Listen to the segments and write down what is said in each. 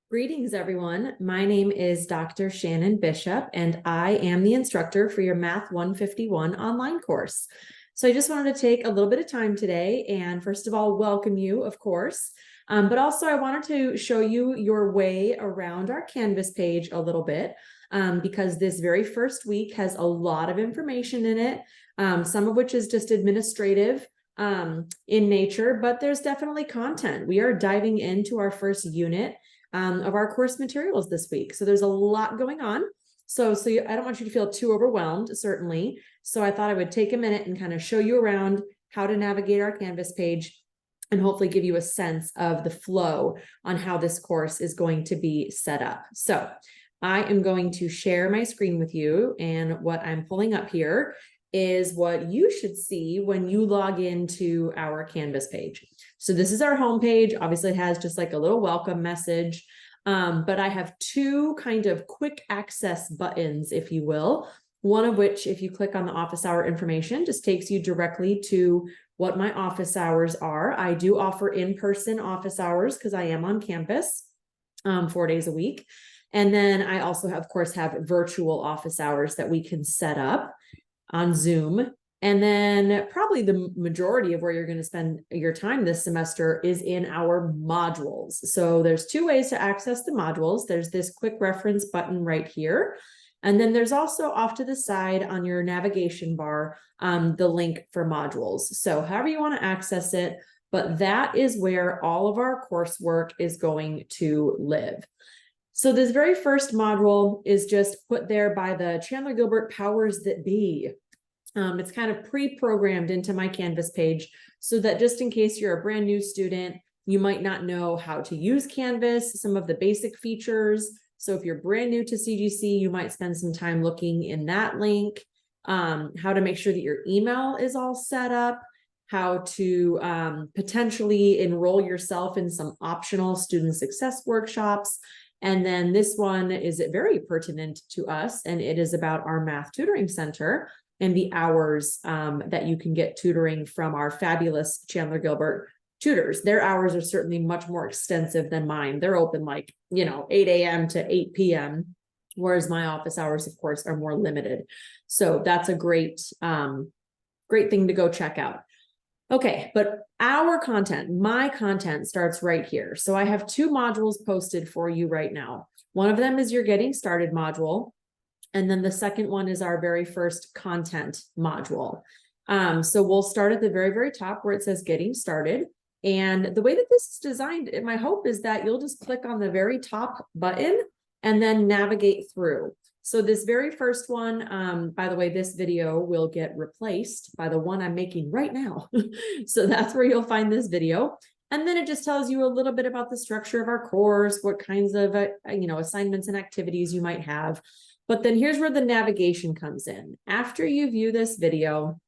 Greetings, everyone. My name is Dr. Shannon Bishop, and I am the instructor for your Math 151 online course. So I just wanted to take a little bit of time today and first of all, welcome you, of course, but also I wanted to show you your way around our Canvas page a little bit because this very first week has a lot of information in it, some of which is just administrative in nature, but there's definitely content. We are diving into our first unit of our course materials this week. So there's a lot going on. I don't want you to feel too overwhelmed, certainly. So I thought I would take a minute and kind of show you around how to navigate our Canvas page and hopefully give you a sense of the flow on how this course is going to be set up. So I am going to share my screen with you, and what I'm pulling up here is what you should see when you log into our Canvas page. So this is our homepage. Obviously, it has just like a little welcome message, but I have two kind of quick access buttons, if you will. One of which, if you click on the office hour information, just takes you directly to what my office hours are. I do offer in-person office hours because I am on campus 4 days a week. And then I also, of course, have virtual office hours that we can set up on Zoom. And then probably the majority of where you're going to spend your time this semester is in our modules. So there's two ways to access the modules. There's this quick reference button right here. And then there's also off to the side on your navigation bar, the link for modules. So however you want to access it, but that is where all of our coursework is going to live. So this very first module is just put there by the Chandler Gilbert powers that be. It's kind of pre-programmed into my Canvas page so that just in case you're a brand new student, you might not know how to use Canvas, some of the basic features. So if you're brand new to CGC, you might spend some time looking in that link, how to make sure that your email is all set up, how to potentially enroll yourself in some optional student success workshops. And then this one is very pertinent to us, and it is about our math tutoring center and the hours that you can get tutoring from our fabulous Chandler Gilbert tutors. Their hours are certainly much more extensive than mine. They're open like, 8 a.m. to 8 p.m., whereas my office hours, of course, are more limited. So that's a great thing to go check out. Okay, but our content, my content starts right here. So I have two modules posted for you right now. One of them is your Getting Started module. And then the second one is our very first content module. So we'll start at the very, very top where it says Getting Started. And the way that this is designed, my hope is that you'll just click on the very top button and then navigate through. So this very first one, by the way, this video will get replaced by the one I'm making right now. So that's where you'll find this video. And then it just tells you a little bit about the structure of our course, what kinds of, assignments and activities you might have. But then here's where the navigation comes in. After you view this video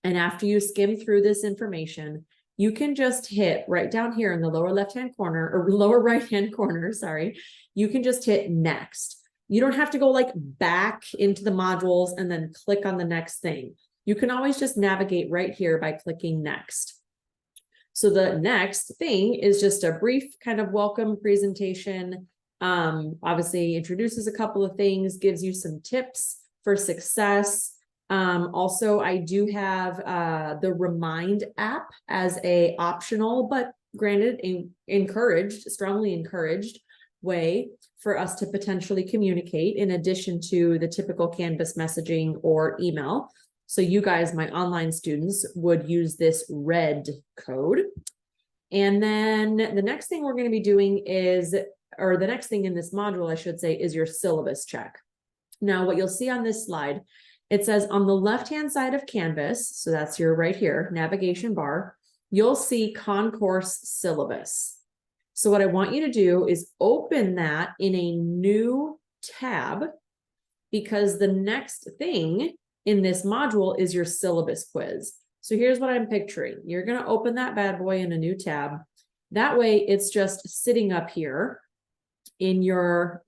and after you skim through this information, you can just hit right down here in the lower left-hand corner or lower right-hand corner, sorry, you can just hit next. You don't have to go like back into the modules and then click on the next thing. You can always just navigate right here by clicking next. So the next thing is just a brief kind of welcome presentation. Obviously introduces a couple of things, gives you some tips for success. Also, I do have the Remind app as a optional, but granted, strongly encouraged way for us to potentially communicate in addition to the typical Canvas messaging or email. So you guys, my online students, would use this red code. And then the next thing we're going to be doing is, or the next thing in this module, I should say, is your syllabus check. Now, what you'll see on this slide, it says on the left-hand side of Canvas, so that's your right here, navigation bar, you'll see Concourse Syllabus. So what I want you to do is open that in a new tab, because the next thing in this module is your syllabus quiz. So here's what I'm picturing. You're going to open that bad boy in a new tab. That way it's just sitting up here in your,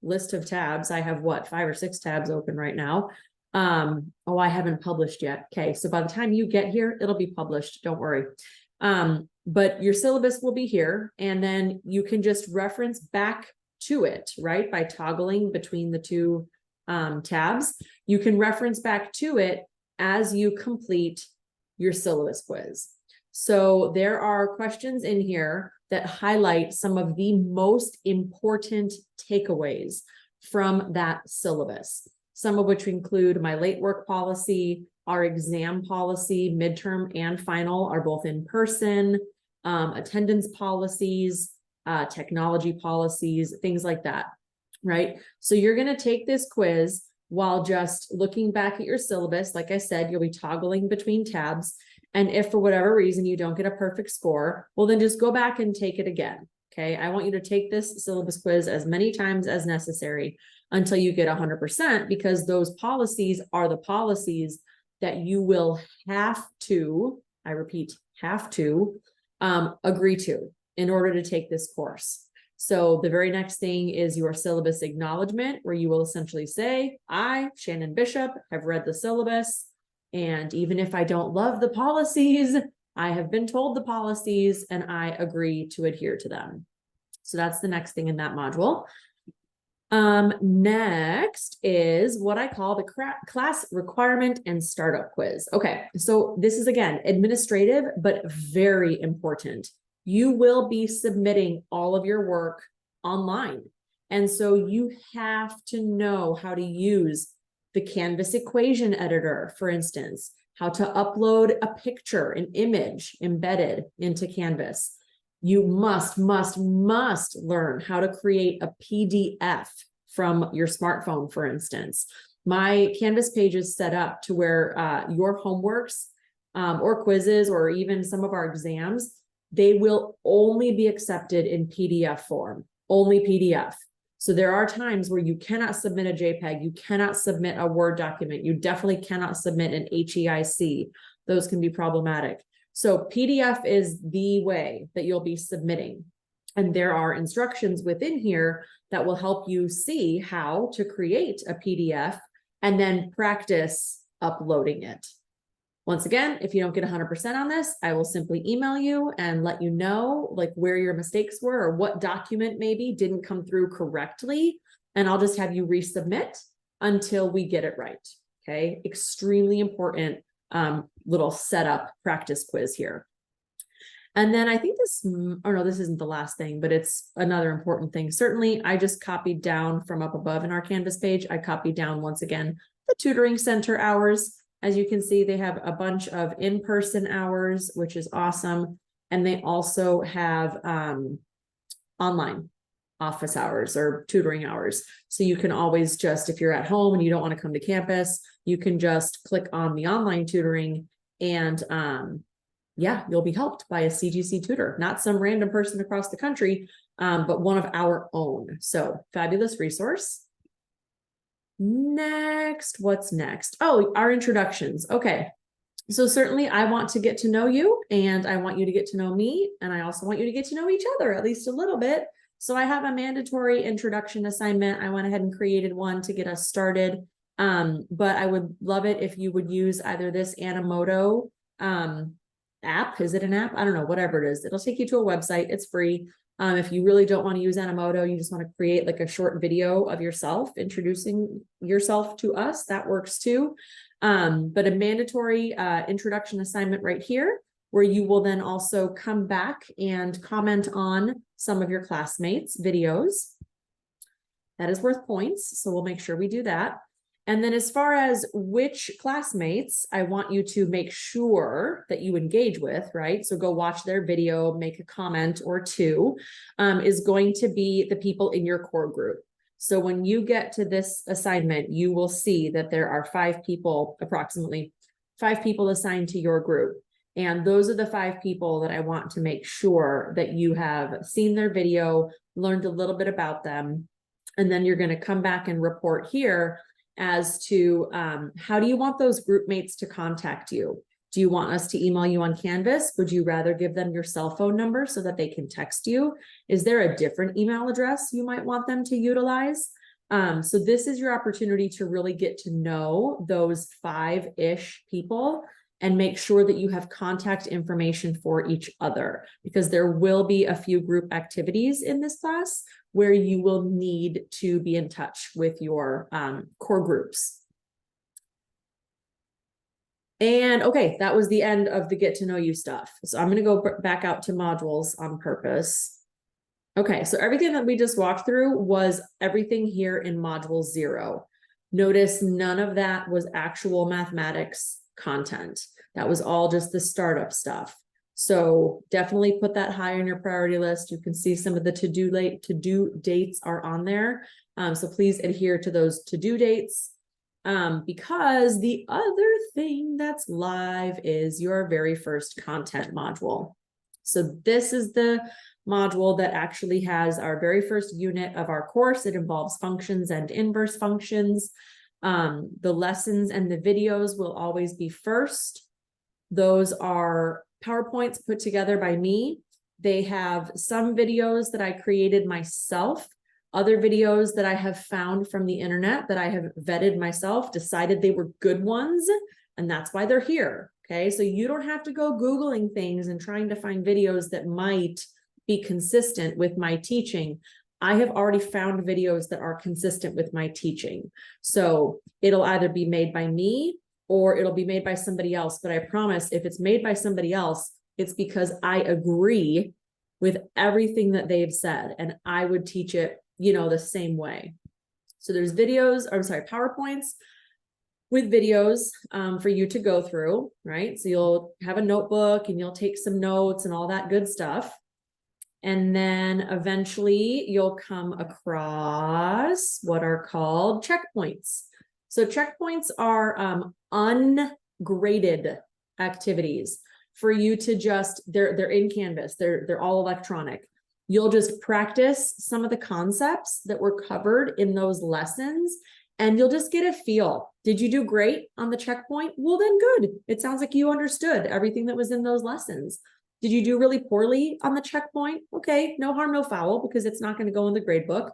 list of tabs. I have 5 or 6 tabs open right now. Oh, I haven't published yet. Okay. So by the time you get here, it'll be published. Don't worry. But your syllabus will be here, and then you can just reference back to it, right? By toggling between the two tabs, you can reference back to it as you complete your syllabus quiz. So there are questions in here that highlight some of the most important takeaways from that syllabus, some of which include my late work policy, our exam policy, midterm and final are both in person, attendance policies, technology policies, things like that, right? So you're going to take this quiz while just looking back at your syllabus. Like I said, you'll be toggling between tabs. And if for whatever reason you don't get a perfect score, well, then just go back and take it again. Okay. I want you to take this syllabus quiz as many times as necessary until you get 100%, because those policies are the policies that you will have to, I repeat, have to agree to in order to take this course. So the very next thing is your syllabus acknowledgement, where you will essentially say, I, Shannon Bishop, have read the syllabus. And even if I don't love the policies, I have been told the policies and I agree to adhere to them. So that's the next thing in that module. Next is what I call the class requirement and startup quiz. Okay, so this is again administrative, but very important. You will be submitting all of your work online. And so you have to know how to use the Canvas equation editor, for instance, how to upload a picture, an image embedded into Canvas. You must learn how to create a PDF from your smartphone, for instance. My Canvas page is set up to where your homeworks or quizzes or even some of our exams, they will only be accepted in PDF form, only PDF. So there are times where you cannot submit a JPEG, you cannot submit a Word document, you definitely cannot submit an HEIC. Those can be problematic. So PDF is the way that you'll be submitting. And there are instructions within here that will help you see how to create a PDF and then practice uploading it. Once again, if you don't get 100% on this, I will simply email you and let you know like where your mistakes were or what document maybe didn't come through correctly. And I'll just have you resubmit until we get it right. Okay. Extremely important little setup practice quiz here. And then I think this, oh no, this isn't the last thing, but it's another important thing. Certainly, I just copied down from up above in our Canvas page. I copied down once again the tutoring center hours. As you can see, they have a bunch of in-person hours, which is awesome. And they also have online office hours or tutoring hours. So you can always just, if you're at home and you don't want to come to campus, you can just click on the online tutoring and yeah, you'll be helped by a CGC tutor, not some random person across the country, but one of our own. So fabulous resource. Next, what's next? Oh, our introductions. Okay. So certainly I want to get to know you and I want you to get to know me. And I also want you to get to know each other at least a little bit. So I have a mandatory introduction assignment. I went ahead and created one to get us started. But I would love it if you would use either this Animoto app. Is it an app? I don't know, whatever it is. It'll take you to a website. It's free. If you really don't want to use Animoto, you just want to create like a short video of yourself introducing yourself to us, that works too. But a mandatory introduction assignment right here, where you will then also come back and comment on some of your classmates' videos. That is worth points, so we'll make sure we do that. And then as far as which classmates I want you to make sure that you engage with, right? So go watch their video, make a comment or two, is going to be the people in your core group. So when you get to this assignment, you will see that there are 5 people, approximately 5 people assigned to your group. And those are the 5 people that I want to make sure that you have seen their video, learned a little bit about them, and then you're going to come back and report here as to how do you want those group mates to contact you? Do you want us to email you on Canvas? Would you rather give them your cell phone number so that they can text you? Is there a different email address you might want them to utilize? So this is your opportunity to really get to know those 5-ish people and make sure that you have contact information for each other, because there will be a few group activities in this class where you will need to be in touch with your core groups. And okay, that was the end of the get to know you stuff. So I'm going to go back out to modules on purpose. Okay, so everything that we just walked through was everything here in module 0. Notice none of that was actual mathematics content. That was all just the startup stuff. So definitely put that high on your priority list. You can see some of the to-do dates are on there. So please adhere to those to-do dates. Because the other thing that's live is your very first content module. So this is the module that actually has our very first unit of our course. It involves functions and inverse functions. The lessons and the videos will always be first. Those are PowerPoints put together by me. They have some videos that I created myself, other videos that I have found from the internet that I have vetted myself, decided they were good ones, and that's why they're here. Okay, so you don't have to go Googling things and trying to find videos that might be consistent with my teaching. I have already found videos that are consistent with my teaching. So it'll either be made by me or it'll be made by somebody else. But I promise if it's made by somebody else, it's because I agree with everything that they've said and I would teach it, you know, the same way. So there's videos, or I'm sorry, PowerPoints with videos for you to go through, right? So you'll have a notebook and you'll take some notes and all that good stuff. And then eventually you'll come across what are called checkpoints. So checkpoints are ungraded activities for you to just, they're in Canvas, they're all electronic. You'll just practice some of the concepts that were covered in those lessons and you'll just get a feel. Did you do great on the checkpoint? Well, then good. It sounds like you understood everything that was in those lessons. Did you do really poorly on the checkpoint? Okay, no harm, no foul, because it's not going to go in the grade book.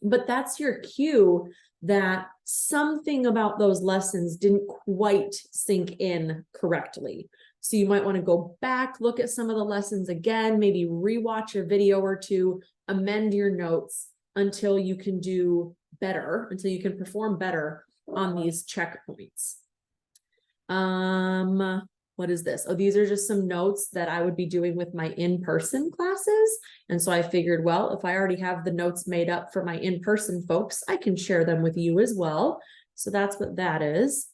But that's your cue that something about those lessons didn't quite sink in correctly. So you might want to go back, look at some of the lessons again, maybe rewatch a video or two, amend your notes until you can do better, until you can perform better on these checkpoints. What is this? Oh, these are just some notes that I would be doing with my in-person classes. And so I figured, well, if I already have the notes made up for my in-person folks, I can share them with you as well. So that's what that is.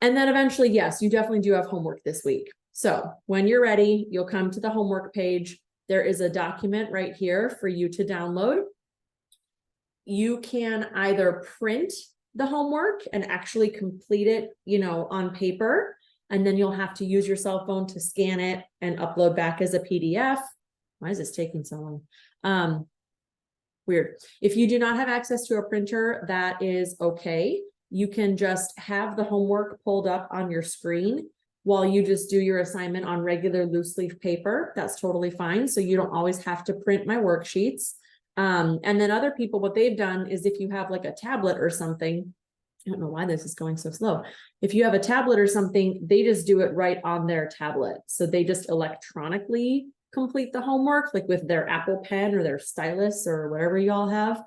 And then eventually, yes, you definitely do have homework this week. So when you're ready, you'll come to the homework page. There is a document right here for you to download. You can either print the homework and actually complete it, you know, on paper, and then you'll have to use your cell phone to scan it and upload back as a PDF. Why is this taking so long? Weird. If you do not have access to a printer, that is okay. You can just have the homework pulled up on your screen while you just do your assignment on regular loose leaf paper. That's totally fine. So you don't always have to print my worksheets. And then other people, what they've done is if you have like a tablet or something, I don't know why this is going so slow. If you have a tablet or something, they just do it right on their tablet. So they just electronically complete the homework, like with their Apple Pen or their stylus or whatever y'all have.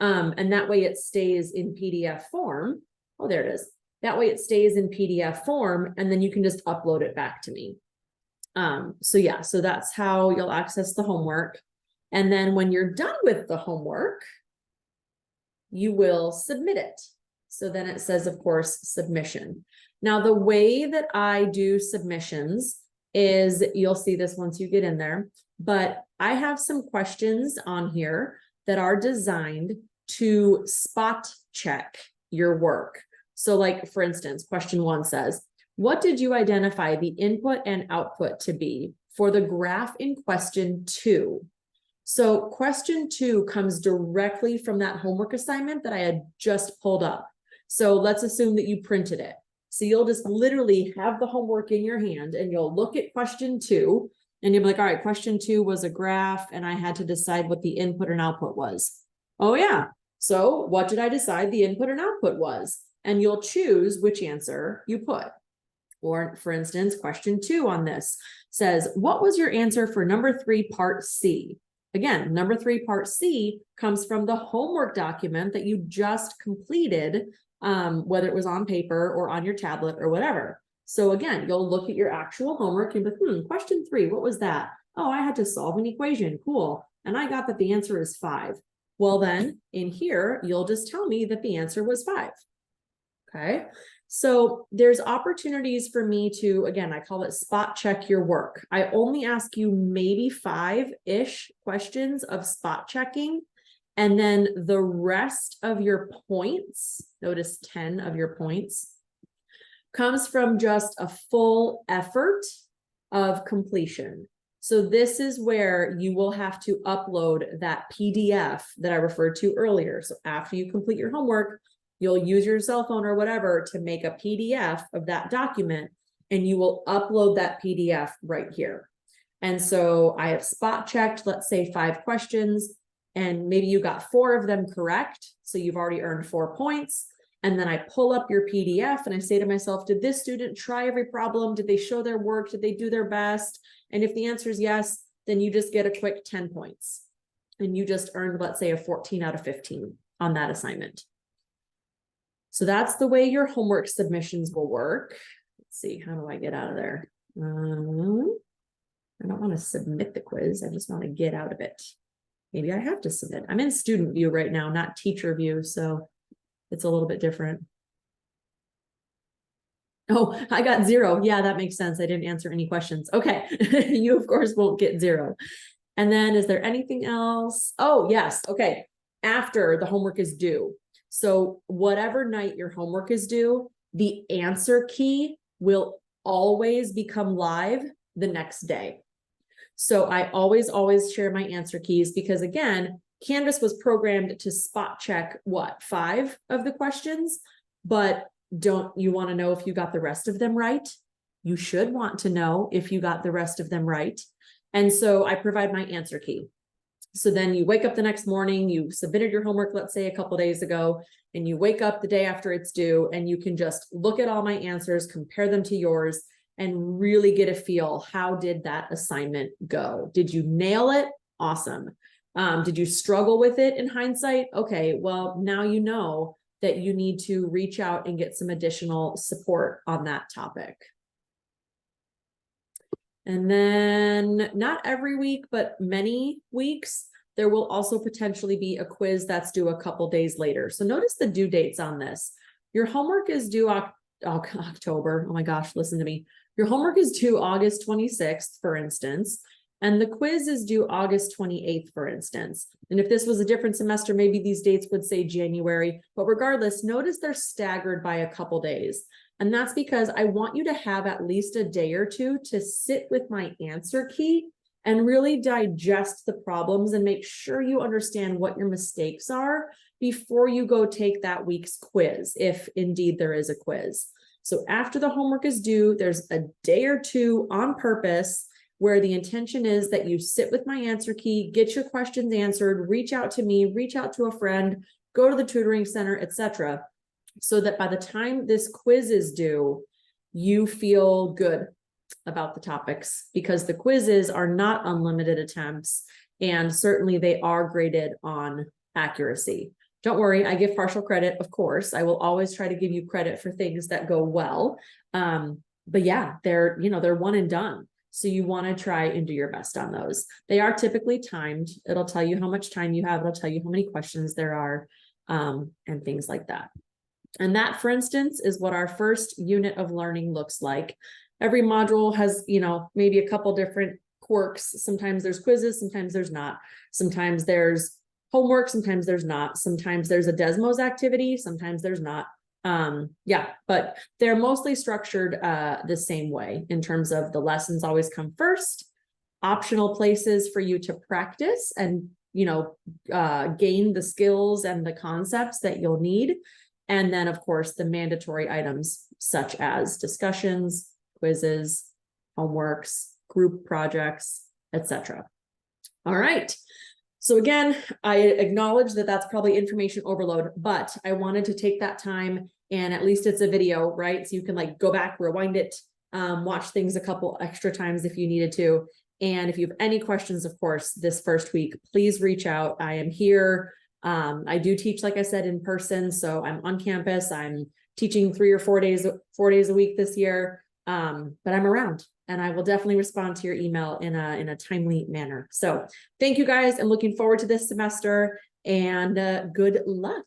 And that way it stays in PDF form. Oh, there it is. That way it stays in PDF form, and then you can just upload it back to me. So yeah, so that's how you'll access the homework. And then when you're done with the homework, you will submit it. So then it says, of course, submission. Now, the way that I do submissions is, you'll see this once you get in there, but I have some questions on here that are designed to spot check your work. So like, for instance, question 1 says, what did you identify the input and output to be for the graph in question 2? So question 2 comes directly from that homework assignment that I had just pulled up. So let's assume that you printed it. So you'll just literally have the homework in your hand and you'll look at question 2 and you'll be like, all right, question 2 was a graph and I had to decide what the input and output was. Oh yeah. So what did I decide the input and output was? And you'll choose which answer you put. Or for instance, question 2 on this says, what was your answer for number 3, part C? Again, number 3, part C comes from the homework document that you just completed, whether it was on paper or on your tablet or whatever. So again, you'll look at your actual homework and be, question 3, what was that? Oh, I had to solve an equation. Cool. And I got that the answer is 5. Well, then in here, you'll just tell me that the answer was 5. Okay. So there's opportunities for me to, again, I call it spot check your work. I only ask you maybe 5-ish questions of spot checking. And then the rest of your points, notice 10 of your points, comes from just a full effort of completion. So this is where you will have to upload that PDF that I referred to earlier. So after you complete your homework, you'll use your cell phone or whatever to make a PDF of that document, and you will upload that PDF right here. And so I have spot checked, let's say 5 questions, and maybe you got 4 of them correct. So you've already earned 4 points. And then I pull up your PDF and I say to myself, did this student try every problem? Did they show their work? Did they do their best? And if the answer is yes, then you just get a quick 10 points. And you just earned, let's say, a 14 out of 15 on that assignment. So that's the way your homework submissions will work. Let's see, how do I get out of there? I don't want to submit the quiz. I just want to get out of it. Maybe I have to submit. I'm in student view right now, not teacher view. So it's a little bit different. Oh, I got 0. Yeah, that makes sense. I didn't answer any questions. Okay. You, of course, won't get 0. And then is there anything else? Oh, yes. Okay. After the homework is due. So whatever night your homework is due, the answer key will always become live the next day. So I always share my answer keys because, again, Canvas was programmed to spot check what, 5 of the questions, but don't you want to know if you got the rest of them right? You should want to know if you got the rest of them right. And so I provide my answer key. So then you wake up the next morning, you submitted your homework, let's say a couple days ago, and you wake up the day after it's due, and you can just look at all my answers, compare them to yours, and really get a feel. How did that assignment go? Did you nail it? Awesome. Did you struggle with it in hindsight? Okay, well, now you know that you need to reach out and get some additional support on that topic. And then not every week, but many weeks, there will also potentially be a quiz that's due a couple days later. So notice the due dates on this. Your homework is due October. Oh my gosh, listen to me. Your homework is due August 26th, for instance, and the quiz is due August 28th, for instance. And if this was a different semester, maybe these dates would say January, but regardless, notice they're staggered by a couple days. And that's because I want you to have at least a day or two to sit with my answer key and really digest the problems and make sure you understand what your mistakes are before you go take that week's quiz, if indeed there is a quiz. So after the homework is due, there's a day or two on purpose where the intention is that you sit with my answer key, get your questions answered, reach out to me, reach out to a friend, go to the tutoring center, etc., so that by the time this quiz is due, you feel good about the topics, because the quizzes are not unlimited attempts, and certainly they are graded on accuracy. Don't worry, I give partial credit, of course. I will always try to give you credit for things that go well. But yeah, they're one and done. So you want to try and do your best on those. They are typically timed. It'll tell you how much time you have. It'll tell you how many questions there are, and things like that. And that, for instance, is what our first unit of learning looks like. Every module has, maybe a couple different quirks. Sometimes there's quizzes, sometimes there's not. Sometimes there's homework, sometimes there's not. Sometimes there's a Desmos activity, sometimes there's not. Yeah, but they're mostly structured the same way in terms of the lessons always come first, optional places for you to practice and, gain the skills and the concepts that you'll need. And then, of course, the mandatory items such as discussions, quizzes, homeworks, group projects, etc. All right. So again, I acknowledge that that's probably information overload, but I wanted to take that time and at least it's a video, right? So you can like go back, rewind it, watch things a couple extra times if you needed to. And if you have any questions, of course, this first week, please reach out. I am here. I do teach, like I said, in person. So I'm on campus. I'm teaching 3 or 4 days a week this year. But I'm around, and I will definitely respond to your email in a timely manner. So thank you guys. I'm looking forward to this semester, and good luck.